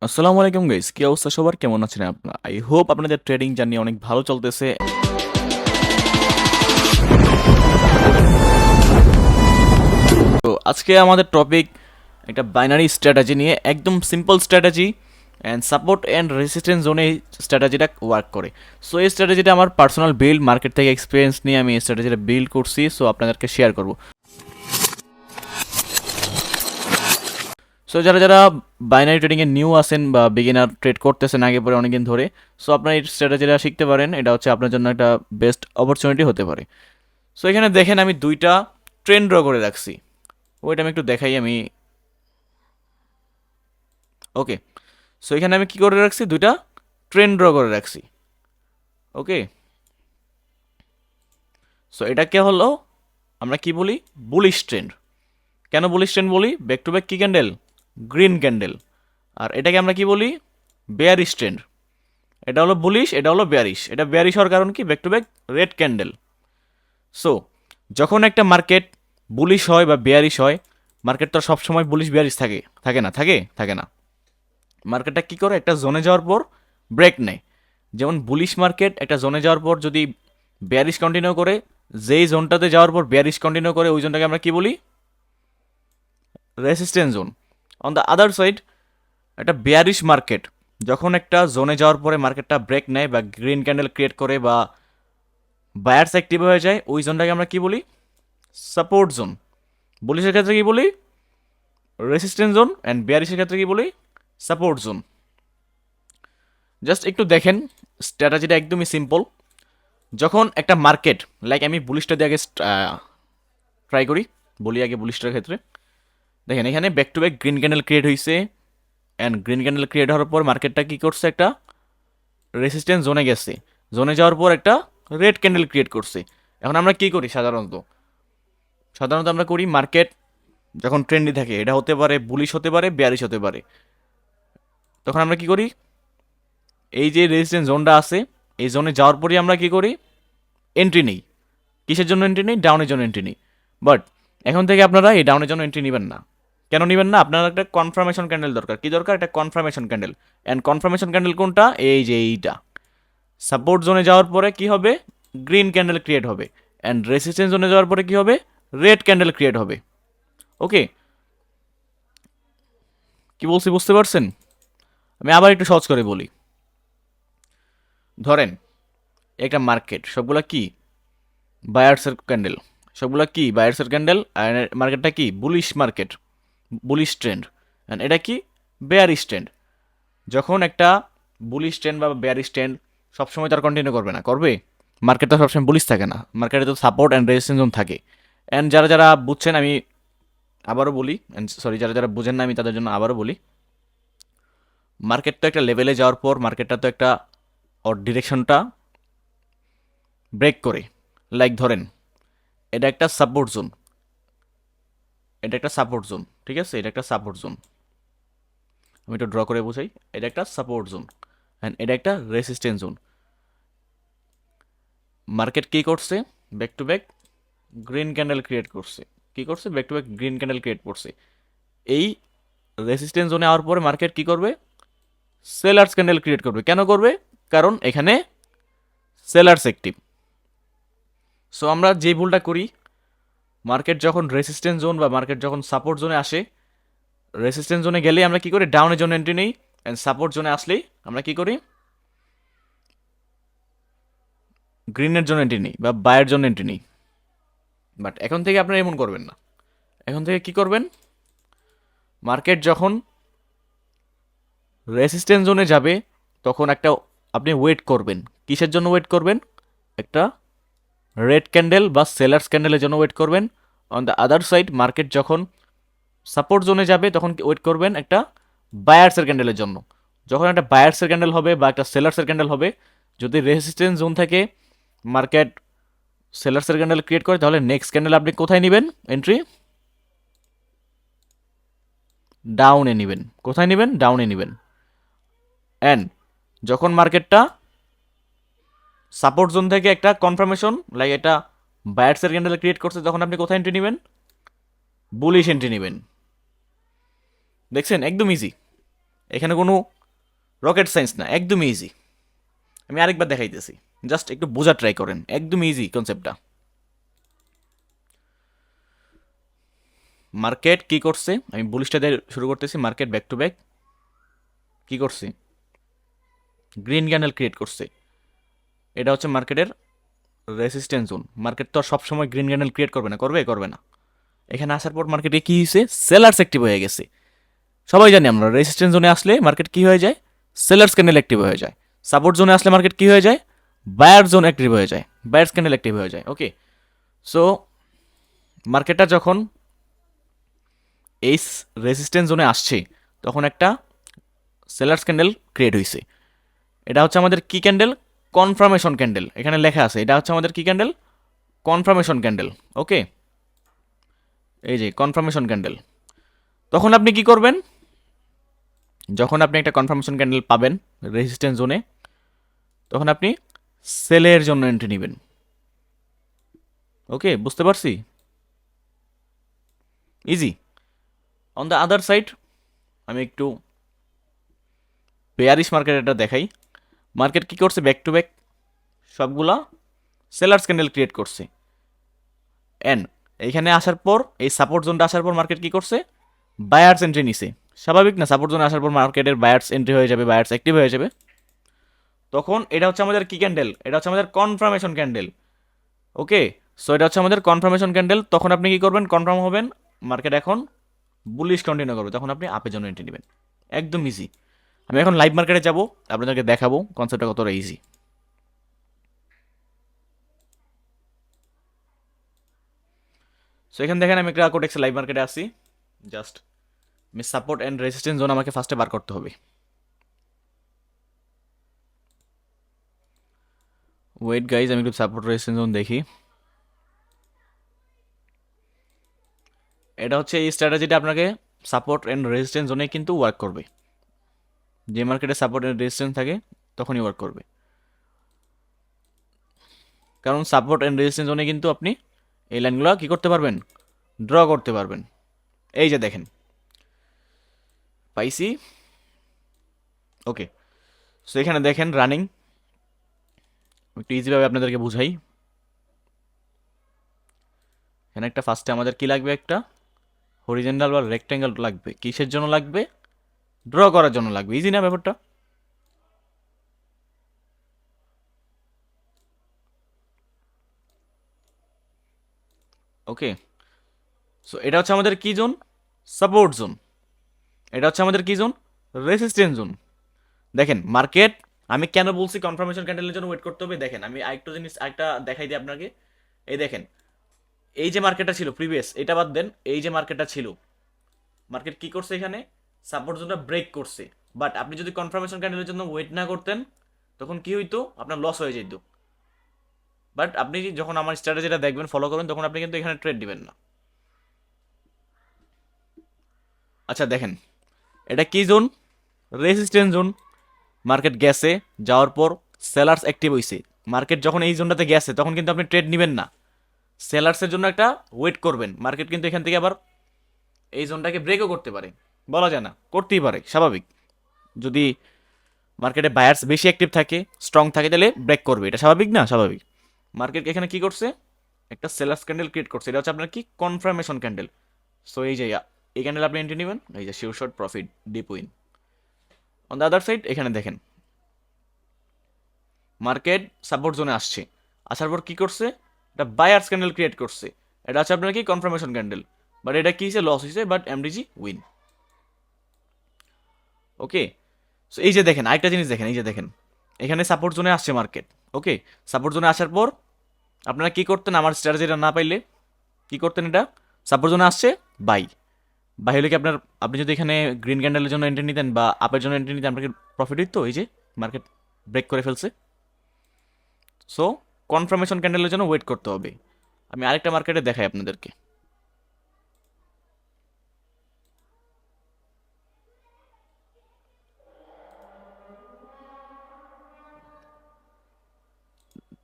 আসসালামু আলাইকুম গাইস, কি অবস্থা সবার? কেমন আছেন আপনারা? আই হোপ আপনাদের ট্রেডিং জার্নি অনেক ভালো চলতেছে। তো আজকে আমাদের টপিক একটা বাইনারি স্ট্র্যাটেজি নিয়ে, একদম simple strategy and support and resistance জোনে এই স্ট্র্যাটেজিটা ওয়ার্ক করে। সো এই স্ট্র্যাটেজিটা আমার পার্সোনাল বিল্ড, মার্কেট থেকে এক্সপিরিয়েন্স নিয়ে আমি এই স্ট্র্যাটেজিটা বিল্ড করছি, সো আপনাদেরকে শেয়ার করব। সো যারা যারা বাইনারি ট্রেডিংয়ে নিউ আসেন বা বিগিনার ট্রেড করতেছেন আগে পরে অনেকদিন ধরে, সো আপনার এই স্ট্র্যাটেজিটা শিখতে পারেন। এটা হচ্ছে আপনার জন্য একটা বেস্ট অপরচুনিটি হতে পারে। সো এখানে দেখেন আমি দুইটা ট্রেন্ড ড্র করে রাখছি। ওইটা আমি একটু দেখাই আমি। ওকে, সো এখানে আমি কি করে রাখছি, দুইটা ট্রেন্ড ড্র করে রাখছি। ওকে, সো এটাকে হলো আমরা কি বলি, বুলিশ ট্রেন্ড। কেন বুলিশ ট্রেন্ড বলি? ব্যাক টু ব্যাক কি ক্যান্ডেল, গ্রিন ক্যান্ডেল। আর এটাকে আমরা কি বলি, বেয়ারিশ ট্রেন্ড। এটা হলো বুলিশ, এটা হলো বেয়ারিশ। এটা বেয়ারিশ হওয়ার কারণ কি, back to back red candle. So যখন একটা মার্কেট বুলিশ হয় বা বেয়ারিশ হয়, মার্কেট তো সবসময় বুলিশ বেয়ারিশ থাকে থাকে না, থাকে না। মার্কেটটা কী করে, একটা জোনে যাওয়ার পর ব্রেক নেয়। যেমন বুলিশ মার্কেট একটা জোনে যাওয়ার পর যদি বেয়ারিশ কন্টিনিউ করে, যেই জোনটাতে যাওয়ার পর বেয়ারিশ কন্টিনিউ করে, ওই জোনটাকে আমরা কি বলি, resistance zone. On the other side, একটা বেয়ারিশ মার্কেট যখন একটা জোনে যাওয়ার পরে মার্কেটটা ব্রেক নেয় বা গ্রিন ক্যান্ডেল ক্রিয়েট করে বা বায়ার্স অ্যাক্টিভ হয়ে যায়, ওই জোনটাকে আমরা কি বলি, সাপোর্ট জোন। বুলিশের ক্ষেত্রে কি বলি, রেসিস্ট্যান্স জোন, অ্যান্ড বেয়ারিশের ক্ষেত্রে কি বলি, সাপোর্ট জোন। জাস্ট একটু দেখেন, স্ট্র্যাটেজিটা একদমই সিম্পল। যখন একটা মার্কেট, লাইক আমি বুলিশটা দিয়ে আগে ট্রাই করি, বলি আগে বুলিশটার ক্ষেত্রে। দেখেন এখানে back to back green candle create হয়েছে, অ্যান্ড গ্রিন ক্যান্ডেল ক্রিয়েট হওয়ার পর মার্কেটটা কী করছে, একটা রেসিস্ট্যান্স জোনে গেছে। জোনে যাওয়ার পর একটা রেড ক্যান্ডেল ক্রিয়েট করছে। এখন আমরা কি করি, সাধারণত আমরা করি, মার্কেট যখন ট্রেন্ডি থাকে, এটা হতে পারে বুলিশ হতে পারে, বেয়ারিশ হতে পারে, তখন আমরা কি করি, এই যে রেজিস্ট্যান্স জোনটা আছে, এই জোনে যাওয়ার পরই আমরা কি করি, এন্ট্রি নেই। কিসের জন্য এন্ট্রি নেই, ডাউনের জন্য এন্ট্রি নেই। বাট এখন থেকে আপনারা এই ডাউনের জন্য এন্ট্রি নেবেন না। কেন নেবেন না? আপনার একটা কনফার্মেশন ক্যান্ডেল দরকার। কি দরকার? একটা confirmation candle. And confirmation candle কোনটা? এই যে এইটা। সাপোর্ট জোনে যাওয়ার পরে কি হবে, গ্রিন ক্যান্ডেল ক্রিয়েট হবে, অ্যান্ড রেসিস্ট্যান্স জোনে যাওয়ার পরে কি হবে, রেড ক্যান্ডেল ক্রিয়েট হবে। ওকে, কি বলছি বুঝতে পারছেন? আমি আবার একটু সহজ করে বলি। ধরেন একটা মার্কেট, সবগুলা কি, বায়ার্সের ক্যান্ডেল, সবগুলা কি বায়ার্সের ক্যান্ডেল, আর মার্কেটটা কি, bullish market, bullish trend, and এটা কি, বেয়ারিশ ট্রেন্ড। যখন একটা বুলিশ ট্রেন্ড বা বেয়ারিশ ট্রেন্ড সবসময় তার কন্টিনিউ করবে না, করবে? মার্কেট তো সবসময় বুলিশ থাকে না, মার্কেটে তো সাপোর্ট অ্যান্ড রেজিস্ট্যান্স জোন থাকে। অ্যান্ড যারা যারা বুঝছেন আমি আবারও বলি, অ্যান্ড সরি যারা যারা বুঝেন না আমি তাদের জন্য আবারও বলি। মার্কেট তো একটা লেভেলে যাওয়ার পর মার্কেটটা তো একটা ওর ডিরেকশনটা ব্রেক করে। লাইক ধরেন এটা একটা সাপোর্ট জোন, এটা একটা সাপোর্ট জোন, ঠিক আছে, এটা একটা সাপোর্ট জোন। আমি একটু ড্র করে বোঝাই। এটা একটা সাপোর্ট জোন অ্যান্ড এটা একটা রেসিস্ট্যান্স জোন। মার্কেট কী করছে, back to back green candle create করছে। কী করছে? Back to back green candle create করছে। এই রেসিস্ট্যান্স জোনে আওয়ার পরে মার্কেট কী করবে, সেলার্স ক্যান্ডেল ক্রিয়েট করবে। কেন করবে? কারণ এখানে সেলার্স অ্যাক্টিভ। সো আমরা যে ভুলটা করি, মার্কেট যখন রেসিস্ট্যান্স জোন বা মার্কেট যখন সাপোর্ট জোনে আসে, রেসিস্ট্যান্স জোনে গেলেই আমরা কি করি, ডাউনের জন্য এন্ট্রি নেই, অ্যান্ড সাপোর্ট জোনে আসলেই আমরা কি করি, গ্রিনের জন্য এন্ট্রি নেই বা বায়ের জন্য এন্ট্রি নেই। বাট এখন থেকে আপনারা এমন করবেন না। এখন থেকে কি করবেন, মার্কেট যখন রেসিস্ট্যান্স জোনে যাবে তখন একটা আপনি ওয়েট করবেন। কিসের জন্য ওয়েট করবেন? একটা রেড ক্যান্ডেল বা সেলার্স ক্যান্ডেলের জন্য ওয়েট করবেন। On the other side, market যখন সাপোর্ট জোনে যাবে তখন ওয়েট করবেন একটা বায়ার্সের ক্যান্ডেলের জন্য। যখন একটা বায়ার্সের ক্যান্ডেল হবে বা একটা সেলার্সের ক্যান্ডেল হবে, যদি রেজিস্ট্যান্স জোন থেকে মার্কেট সেলার্সের ক্যান্ডেল ক্রিয়েট করে, তাহলে নেক্সট ক্যান্ডেল আপনি কোথায় নেবেন এন্ট্রি? ডাউনে নেবেন। কোথায় নেবেন? ডাউনে নেবেন। অ্যান্ড যখন মার্কেটটা সাপোর্ট জোন থেকে একটা কনফার্মেশন, লাইক এটা বায়ার্সের ক্যান্ডেল ক্রিয়েট করছে, তখন আপনি কোথায় এন্ট্রি নেবেন? বুলিশ এন্ট্রি নেবেন। দেখছেন, একদম ইজি। এখানে কোনো রকেট সায়েন্স না, একদম ইজি। আমি আরেকবার দেখাইতেছি, জাস্ট একটু বোঝা ট্রাই করেন, একদম ইজি কনসেপ্টটা। মার্কেট কি করছে, আমি বুলিশটা দিয়ে শুরু করতেছি। মার্কেট ব্যাক টু ব্যাক কি করছে, গ্রিন ক্যান্ডেল ক্রিয়েট করছে। এটা হচ্ছে মার্কেটের রেসিস্ট্যান্স জোন। মার্কেট তো আর সবসময় গ্রিন ক্যান্ডেল ক্রিয়েট করবে না, করবে করবে না। এখানে আসার পর মার্কেটে কি হয়েছে, সেলার্স অ্যাক্টিভ হয়ে গেছে। সবাই জানি আমরা রেসিস্ট্যান্স জোনে আসলে মার্কেট কি হয়ে যায়, সেলার্স ক্যান্ডেল অ্যাক্টিভ হয়ে যায়। সাপোর্ট জোনে আসলে মার্কেট কি হয়ে যায়, বায়ার জোন অ্যাক্টিভ হয়ে যায়, বায়ার্স ক্যান্ডেল অ্যাক্টিভ হয়ে যায়। ওকে, সো মার্কেটটা যখন এই রেসিস্ট্যান্স জোনে আসছে তখন একটা সেলার্স ক্যান্ডেল ক্রিয়েট হয়েছে। এটা হচ্ছে আমাদের কি ক্যান্ডেল, কনফার্মেশন ক্যান্ডেল। এখানে লেখা আছে এটা হচ্ছে আমাদের কি ক্যান্ডেল, কনফার্মেশন ক্যান্ডেল। ওকে, এই যে কনফার্মেশন ক্যান্ডেল। তখন আপনি কি করবেন, যখন আপনি একটা কনফার্মেশন ক্যান্ডেল পাবেন রেজিস্ট্যান্স জোনে, তখন আপনি সেলের জন্য এন্ট্রি নেবেন। ওকে, বুঝতে পারছি, easy. On the other side আমি একটু বেয়ারিশ মার্কেট এটা দেখাই। মার্কেট কি করছে, ব্যাক টু ব্যাক সবগুলা সেলার্স ক্যান্ডেল ক্রিয়েট করছে। এন্ড এইখানে আসার পর, এই সাপোর্ট জোনটা আসার পর মার্কেট কি করছে, বায়ার্স এন্ট্রি নিছে। স্বাভাবিক না, সাপোর্ট জোনে আসার পর মার্কেটের বায়ার্স এন্ট্রি হয়ে যাবে, বায়ার্স অ্যাক্টিভ হয়ে যাবে। তখন এটা হচ্ছে আমাদের কি ক্যান্ডেল, এটা হচ্ছে আমাদের কনফার্মেশন ক্যান্ডেল। ওকে, সো এটা হচ্ছে আমাদের কনফার্মেশন ক্যান্ডেল। তখন আপনি কি করবেন, কনফার্ম হবেন মার্কেট এখন বুলিশ কন্টিনিউ করবে, তখন আপনি আপের জন্য এন্ট্রি নেবেন। একদম ইজি। আমি এখন লাইভ মার্কেটে যাব, আপনাদেরকে দেখাবো কনসেপ্টটা কতটা ইজি। সো এখানে দেখেন আমি একটা কোটেক্স লাইভ মার্কেটে আসি। জাস্ট আমি সাপোর্ট অ্যান্ড রেজিস্ট্যান্স জোন আমাকে ফার্স্টে বার করতে হবে। ওয়েট গাইজ, আমি একটু সাপোর্ট রেজিস্ট্যান্স জোন দেখি। এটা হচ্ছে এই স্ট্র্যাটেজিটা আপনাকে সাপোর্ট অ্যান্ড রেজিস্ট্যান্স জোনে কিন্তু ওয়ার্ক করবে। যে মার্কেটে সাপোর্ট অ্যান্ড রেজিস্ট্যান্স থাকে তখনই ওয়ার্ক করবে, কারণ সাপোর্ট অ্যান্ড রেজিস্ট্যান্স জোনে কিন্তু আপনি এই লাইনগুলো কী করতে পারবেন, ড্র করতে পারবেন। এই যে দেখেন পাইছি। ওকে, সো এখানে দেখেন রানিং, একটু ইজিভাবে আপনাদেরকে বুঝাই। এখানে একটা ফার্স্টে আমাদের কি লাগবে, একটা হরিজেন্টাল বা রেক্ট্যাঙ্গেল লাগবে। কিসের জন্য লাগবে, ড্র করার জন্য লাগবে। ইজি না ব্যাপারটা? ওকে, সো এটা হচ্ছে আমাদের কি জোন, সাপোর্ট জোন। এটা হচ্ছে আমাদের কি জোন, রেসিস্ট্যান্স জোন। দেখেন মার্কেট, আমি কেন বলছি কনফার্মেশন ক্যান্ডেলের জন্য ওয়েট করতে হবে, দেখেন আমি আরেকটা জিনিস একটা দেখাই দিই আপনাকে। এই দেখেন, এই যে মার্কেটটা ছিল প্রিভিয়াস, এটা বাদ দেন, এই যে মার্কেটটা ছিল, মার্কেট কি করছে এখানে, সাপোর্ট জোনটা ব্রেক করছে। বাট আপনি যদি কনফার্মেশন ক্যান্ডেলের জন্য ওয়েট না করতেন তখন কি হইতো, আপনার লস হয়ে যেত। বাট আপনি যখন আমার স্ট্র্যাটেজিটা দেখবেন, ফলো করবেন, তখন আপনি কিন্তু এখানে ট্রেড দিবেন না। আচ্ছা দেখেন, এটা কি জোন, রেজিস্ট্যান্স জোন। মার্কেট গেছে, যাওয়ার পর সেলার্স অ্যাক্টিভ হইছে। মার্কেট যখন এই জোনটাতে গেছে তখন কিন্তু আপনি ট্রেড নেবেন না, সেলার্সের জন্য একটা ওয়েট করবেন। মার্কেট কিন্তু এখান থেকে আবার এই জোনটাকে ব্রেকও করতে পারে, বলা যায় না, করতেই পারে, স্বাভাবিক। যদি মার্কেটে বায়ার্স বেশি অ্যাক্টিভ থাকে, স্ট্রং থাকে, তাহলে ব্রেক করবে, এটা স্বাভাবিক না, স্বাভাবিক। মার্কেট এখানে কি করছে, একটা সেলার্স ক্যান্ডেল ক্রিয়েট করছে। এটা হচ্ছে আপনার কি, কনফার্মেশন ক্যান্ডেল। সো এই যে এই ক্যান্ডেল আপনি এন্ট্রি নেবেন, এই যে sure short profit, deep win. On the other side এখানে দেখেন মার্কেট সাপোর্ট জোনে আসছে, আসার পর কি করছে, এটা বায়ার্স ক্যান্ডেল ক্রিয়েট করছে। এটা হচ্ছে আপনার কি, কনফার্মেশন ক্যান্ডেল। বাট এটা কি হিসেবে লস হয়েছে, but MDG win. Okay, so এই যে দেখেন আরেকটা জিনিস দেখেন, এই যে দেখেন এখানে সাপোর্ট জোনে আসছে মার্কেট। ওকে, সাপোর্ট জোনে আসার পর আপনারা কি করতেন, আমার স্ট্র্যাটেজিটা না পাইলে কি করতেন, এটা সাপোর্ট জোনে আসছে, বাই। বাই হলে কি আপনার, আপনি যদি এখানে গ্রিন ক্যান্ডেলের জন্য এন্ট্রি নিতেন বা আপের জন্য এন্ট্রি নিতেন, আপনাকে প্রফিট হইতো। এই যে মার্কেট ব্রেক করে ফেলছে। সো কনফার্মেশন ক্যান্ডেলের জন্য ওয়েট করতে হবে। আমি আরেকটা মার্কেটে দেখাই আপনাদেরকে।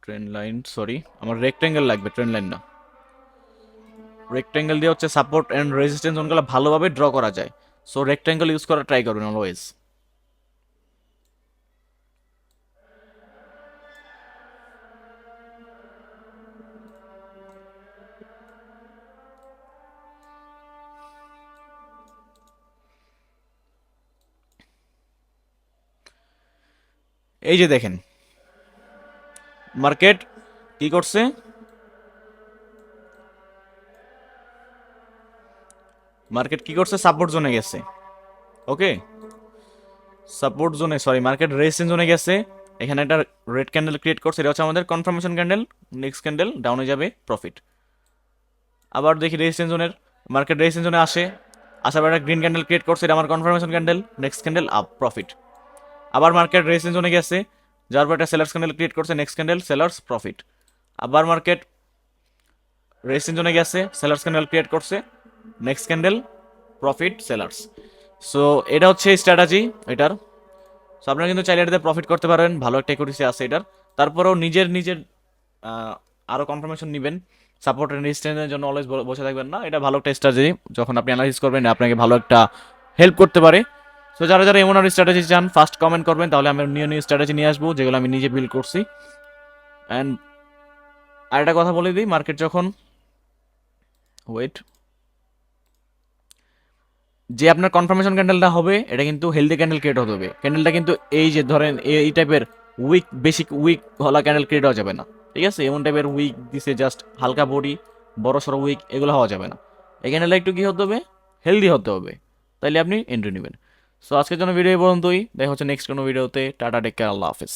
ট্রেন লাইন, সরি, আমার রেক্ট্যাঙ্গেল লাগবে, ট্রেন লাইন না। রেক্ট্যাঙ্গেল দিয়ে হচ্ছে সাপোর্ট অ্যান্ড রেজিস্ট্যান্স জোনগুলো ভালোভাবে ড্র করা যায়। সো রেক্ট্যাঙ্গেল ইউজ করা ট্রাই করবেন অলওয়েজ। এই যে দেখেন মার্কেট কি করছে, মার্কেট কি করছে, সাপোর্ট জোনে গেছে। ওকে, সাপোর্ট জোনে, সরি, মার্কেট রেজিস্ট্যান্স জোনে গেছে। এখানে একটা রেড ক্যান্ডেল ক্রিয়েট করছে, এটা হচ্ছে আমাদের কনফার্মেশন ক্যান্ডেল। নেক্সট ক্যান্ডেল ডাউনে যাবে, প্রফিট। আবার দেখি রেজিস্ট্যান্স জোনের, মার্কেট রেজিস্ট্যান্স জোনে আসে, আসার পর একটা গ্রিন ক্যান্ডেল ক্রিয়েট করছে, এটা আমার confirmation candle. Next candle up, profit. আবার মার্কেট রেজিস্ট্যান্স জোনে গেছে, যার পর একটা সেলার্স ক্যান্ডেল ক্রিয়েট করছে, নেক্সট ক্যান্ডেল সেলার্স, প্রফিট। আবার মার্কেট রেজিস্ট্যান্স জোনে গেছে, সেলার্স ক্যান্ডেল ক্রিয়েট করছে, next candle profit, sellers. So এটা হচ্ছে স্ট্র্যাটাজি এটার। সো আপনারা কিন্তু চাইলে এটাতে প্রফিট করতে পারেন, ভালো একটা একুরেসি আছে এটার। তারপরেও নিজের নিজের আরও কনফার্মেশন নেবেন। সাপোর্ট অ্যান্ড রেজিস্ট্যান্সের জন্য অলওয়েজ বসে থাকবেন না, এটা ভালো একটা স্ট্র্যাটেজি। যখন আপনি অ্যানালাইসিস করবেন আপনাকে ভালো একটা হেল্প করতে পারে। সো যারা যারা এমন আর স্ট্র্যাটেজি চান ফার্স্ট কমেন্ট করবেন, তাহলে আমি নিউ নিউ স্ট্র্যাটেজি নিয়ে আসবো যেগুলো আমি নিজে বিল্ড করছি। অ্যান্ড আরেকটা কথা বলে দিই, মার্কেট যখন, ওয়েট, যে আপনার কনফার্মেশন ক্যান্ডেলটা হবে এটা কিন্তু হেলদি ক্যান্ডেল ক্রিয়েট হতে হবে। ক্যান্ডেলটা কিন্তু এই যে ধরেন এই টাইপের উইক, বেসিক উইক হলা ক্যান্ডেল ক্রিয়েট হওয়া যাবে না। ঠিক আছে, এমন টাইপের উইক দিছে জাস্ট হালকা বডি, বড় সড়ো উইক, এগুলো হওয়া যাবে না। এই ক্যান্ডেলটা একটু কি হতে হবে, হেলদি হতে হবে, তাইলে আপনি এন্ট্রি নেবেন। সো আজকের জন্য ভিডিও এই পর্যন্তই, দেখা হচ্ছে নেক্সট কোনো ভিডিওতে। টাটা, টেক কেয়ার, আল্লাহ হাফেজ।